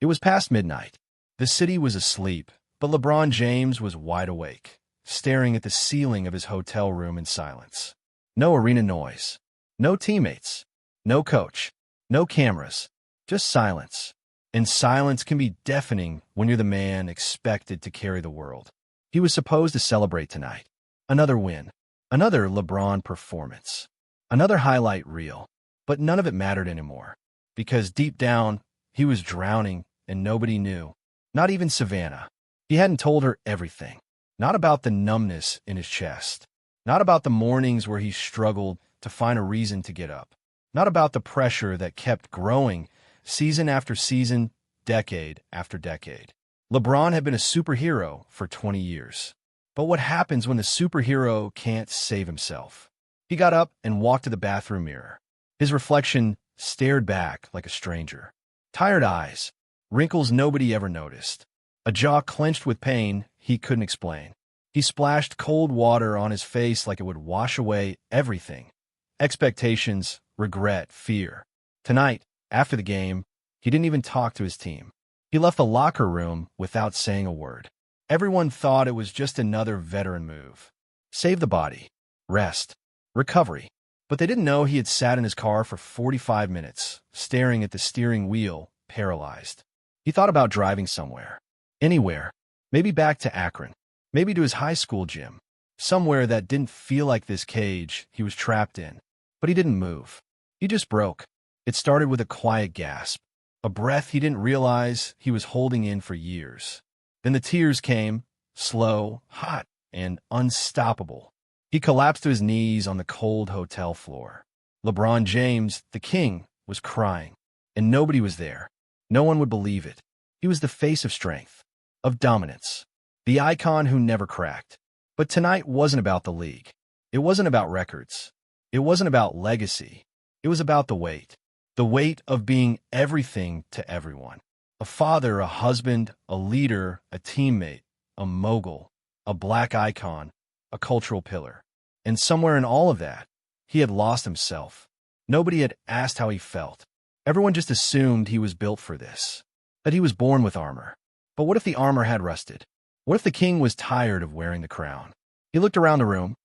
It was past midnight. The city was asleep, but LeBron James was wide awake, staring at the ceiling of his hotel room in silence. No arena noise, no teammates, no coach, no cameras, just silence. And silence can be deafening when you're the man expected to carry the world. He was supposed to celebrate tonight. Another win, another LeBron performance, another highlight reel. But none of it mattered anymore, because deep down, he was drowning and nobody knew. Not even Savannah. He hadn't told her everything. Not about the numbness in his chest. Not about the mornings where he struggled to find a reason to get up. Not about the pressure that kept growing season after season, decade after decade. LeBron had been a superhero for 20 years. But what happens when the superhero can't save himself? He got up and walked to the bathroom mirror. His reflection stared back like a stranger. Tired eyes, wrinkles nobody ever noticed, a jaw clenched with pain he couldn't explain. He splashed cold water on his face like it would wash away everything. Expectations, regret, fear. Tonight, after the game, he didn't even talk to his team. He left the locker room without saying a word. Everyone thought it was just another veteran move. Save the body. Rest. Recovery. But they didn't know he had sat in his car for 45 minutes, staring at the steering wheel, paralyzed. He thought about driving somewhere. Anywhere. Maybe back to Akron. Maybe to his high school gym. Somewhere that didn't feel like this cage he was trapped in. But he didn't move. He just broke. It started with a quiet gasp. A breath he didn't realize he was holding in for years. Then the tears came, slow, hot, and unstoppable. He collapsed to his knees on the cold hotel floor. LeBron James, the king, was crying, and nobody was there. No one would believe it. He was the face of strength, of dominance, the icon who never cracked. But tonight wasn't about the league. It wasn't about records. It wasn't about legacy. It was about the weight of being everything to everyone. A father, a husband, a leader, a teammate, a mogul, a black icon, a cultural pillar. And somewhere in all of that, he had lost himself. Nobody had asked how he felt. Everyone just assumed he was built for this, that he was born with armor. But what if the armor had rusted? What if the king was tired of wearing the crown? He looked around the room.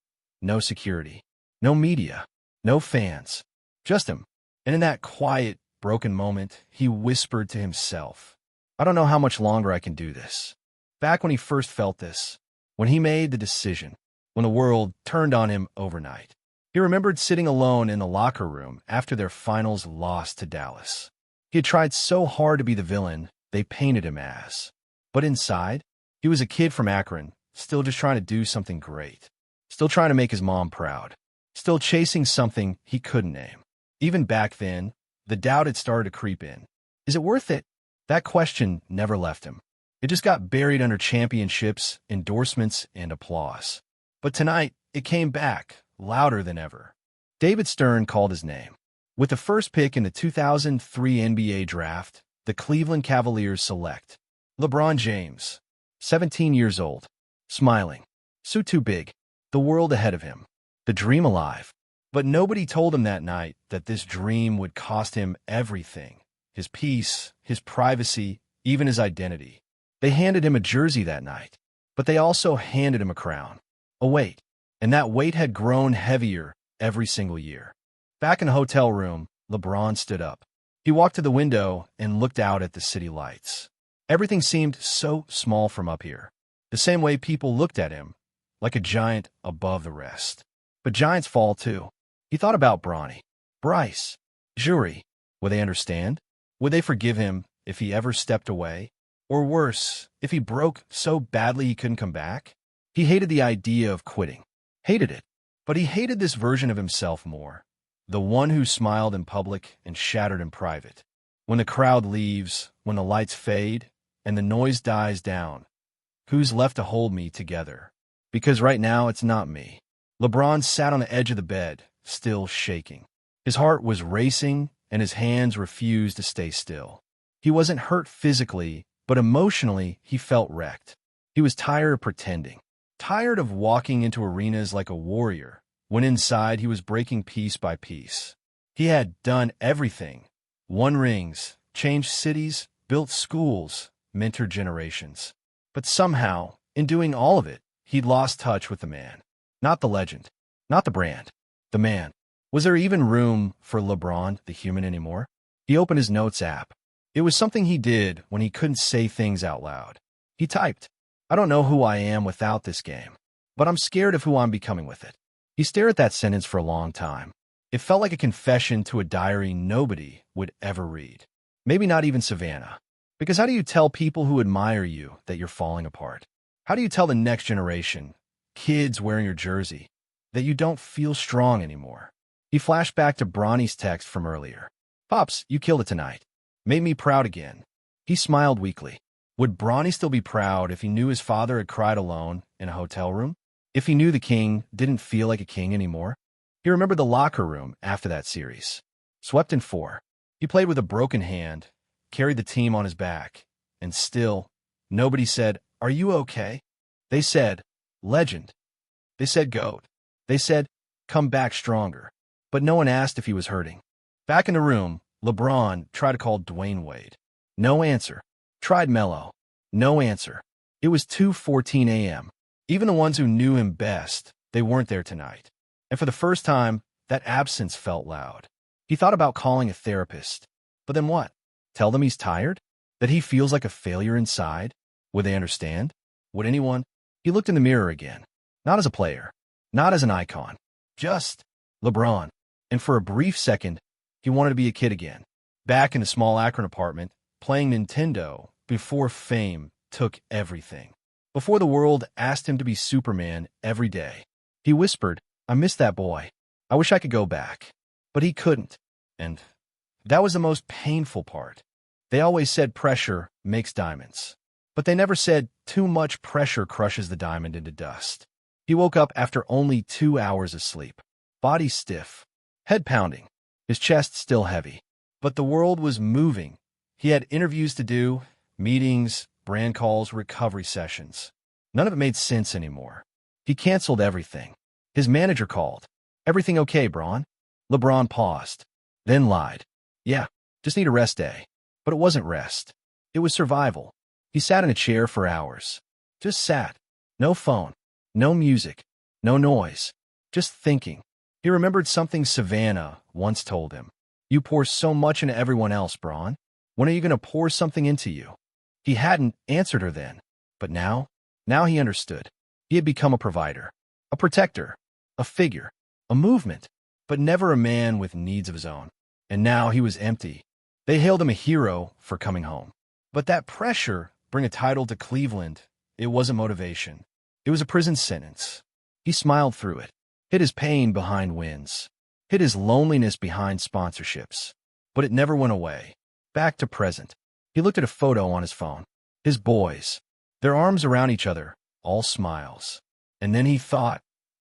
No security, no media, no fans, just him. And in that quiet, broken moment, he whispered to himself, I don't know how much longer I can do this. Back when he first felt this, when he made the decision, when the world turned on him overnight. He remembered sitting alone in the locker room after their finals loss to Dallas. He had tried so hard to be the villain they painted him as. But inside, he was a kid from Akron, still just trying to do something great. Still trying to make his mom proud. Still chasing something he couldn't name. Even back then, the doubt had started to creep in. Is it worth it? That question never left him. It just got buried under championships, endorsements, and applause. But tonight, it came back, louder than ever. David Stern called his name. With the first pick in the 2003 NBA draft, the Cleveland Cavaliers select LeBron James, 17 years old, smiling, suit too big, the world ahead of him, the dream alive. But nobody told him that night that this dream would cost him everything, his peace, his privacy, even his identity. They handed him a jersey that night, but they also handed him a crown. A weight, and that weight had grown heavier every single year. Back in the hotel room, LeBron stood up. He walked to the window and looked out at the city lights. Everything seemed so small from up here, the same way people looked at him, like a giant above the rest. But giants fall too. He thought about Bronny, Bryce, Jury. Would they understand? Would they forgive him if he ever stepped away? Or worse, if he broke so badly he couldn't come back? He hated the idea of quitting. Hated it. But he hated this version of himself more. The one who smiled in public and shattered in private. When the crowd leaves, when the lights fade, and the noise dies down, who's left to hold me together? Because right now, it's not me. LeBron sat on the edge of the bed, still shaking. His heart was racing, and his hands refused to stay still. He wasn't hurt physically, but emotionally, he felt wrecked. He was tired of pretending. Tired of walking into arenas like a warrior, when inside he was breaking piece by piece. He had done everything. Won rings, changed cities, built schools, mentored generations. But somehow, in doing all of it, he'd lost touch with the man. Not the legend. Not the brand. The man. Was there even room for LeBron, the human, anymore? He opened his notes app. It was something he did when he couldn't say things out loud. He typed, "I don't know who I am without this game, but I'm scared of who I'm becoming with it." He stared at that sentence for a long time. It felt like a confession to a diary nobody would ever read. Maybe not even Savannah. Because how do you tell people who admire you that you're falling apart? How do you tell the next generation, kids wearing your jersey, that you don't feel strong anymore? He flashed back to Bronny's text from earlier. "Pops, you killed it tonight. Made me proud again." He smiled weakly. Would Bronny still be proud if he knew his father had cried alone in a hotel room? If he knew the king didn't feel like a king anymore? He remembered the locker room after that series. Swept in 4. He played with a broken hand, carried the team on his back, and still, nobody said, "Are you okay?" They said, "Legend." They said, "GOAT." They said, "Come back stronger." But no one asked if he was hurting. Back in the room, LeBron tried to call Dwayne Wade. No answer. Tried Melo. No answer. It was 2:14 a.m. Even the ones who knew him best, they weren't there tonight. And for the first time, that absence felt loud. He thought about calling a therapist. But then what? Tell them he's tired? That he feels like a failure inside? Would they understand? Would anyone? He looked in the mirror again. Not as a player. Not as an icon. Just LeBron. And for a brief second, he wanted to be a kid again. Back in a small Akron apartment, playing Nintendo before fame took everything. Before the world asked him to be Superman every day. He whispered, "I miss that boy. I wish I could go back." But he couldn't. And that was the most painful part. They always said pressure makes diamonds. But they never said too much pressure crushes the diamond into dust. He woke up after only 2 hours of sleep. Body stiff. Head pounding. His chest still heavy. But the world was moving. He had interviews to do, meetings, brand calls, recovery sessions. None of it made sense anymore. He canceled everything. His manager called. "Everything okay, Bron?" LeBron paused, then lied. "Yeah, just need a rest day." But it wasn't rest. It was survival. He sat in a chair for hours. Just sat. No phone. No music. No noise. Just thinking. He remembered something Savannah once told him. "You pour so much into everyone else, Bron. When are you going to pour something into you?" He hadn't answered her then. But now he understood. He had become a provider. A protector. A figure. A movement. But never a man with needs of his own. And now he was empty. They hailed him a hero for coming home. But that pressure, bring a title to Cleveland, it wasn't motivation. It was a prison sentence. He smiled through it. Hid his pain behind wins. Hid his loneliness behind sponsorships. But it never went away. Back to present. He looked at a photo on his phone. His boys. Their arms around each other, all smiles. And then he thought,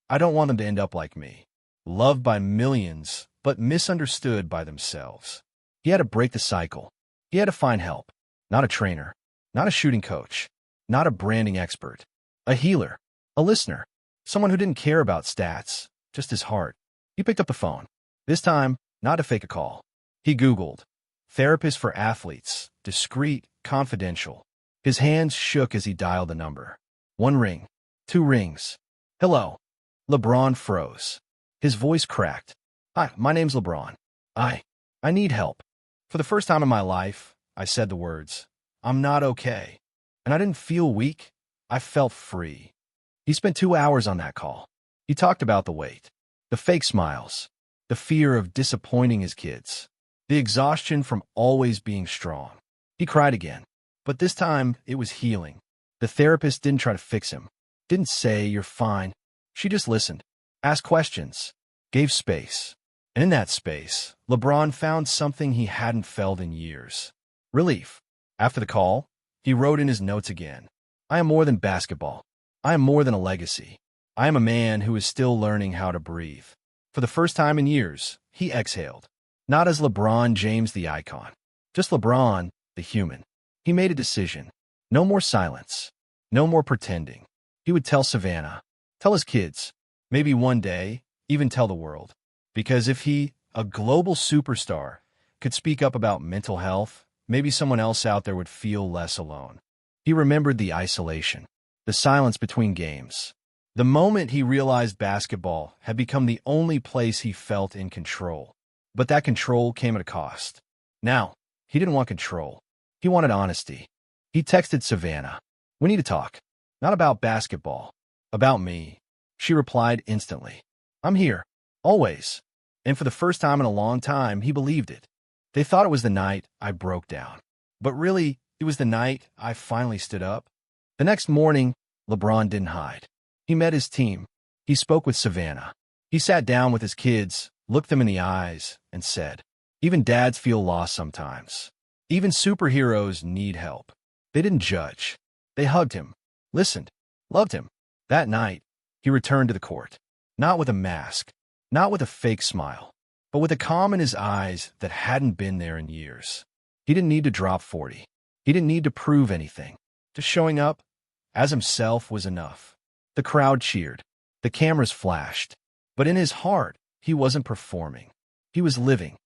I don't want them to end up like me. Loved by millions, but misunderstood by themselves. He had to break the cycle. He had to find help. Not a trainer. Not a shooting coach. Not a branding expert. A healer. A listener. Someone who didn't care about stats, just his heart. He picked up the phone. This time, not to fake a call. He Googled. Therapist for athletes. Discreet, confidential. His hands shook as he dialed the number. 1 ring. 2 rings. Hello. LeBron froze. His voice cracked. Hi, my name's LeBron. I need help. For the first time in my life, I said the words, I'm not okay. And I didn't feel weak. I felt free. He spent 2 hours on that call. He talked about the weight, the fake smiles, the fear of disappointing his kids, the exhaustion from always being strong. He cried again, but this time it was healing. The therapist didn't try to fix him, didn't say you're fine. She just listened, asked questions, gave space. And in that space, LeBron found something he hadn't felt in years. Relief. After the call, he wrote in his notes again. I am more than basketball. I am more than a legacy. I am a man who is still learning how to breathe. For the first time in years, he exhaled. Not as LeBron James the icon, just LeBron the human. He made a decision. No more silence. No more pretending. He would tell Savannah, tell his kids, maybe one day, even tell the world. Because if he, a global superstar, could speak up about mental health, maybe someone else out there would feel less alone. He remembered the isolation, the silence between games. The moment he realized basketball had become the only place he felt in control. But that control came at a cost. Now, he didn't want control. He wanted honesty. He texted Savannah. "We need to talk. Not about basketball. About me." She replied instantly. "I'm here. Always." And for the first time in a long time, he believed it. They thought it was the night I broke down. But really, it was the night I finally stood up. The next morning, LeBron didn't hide. He met his team. He spoke with Savannah. He sat down with his kids, looked them in the eyes, and said, "Even dads feel lost sometimes. Even superheroes need help." They didn't judge. They hugged him, listened, loved him. That night, he returned to the court. Not with a mask, not with a fake smile, but with a calm in his eyes that hadn't been there in years. He didn't need to drop 40. He didn't need to prove anything. Just showing up as himself was enough. The crowd cheered. The cameras flashed. But in his heart, he wasn't performing. He was living.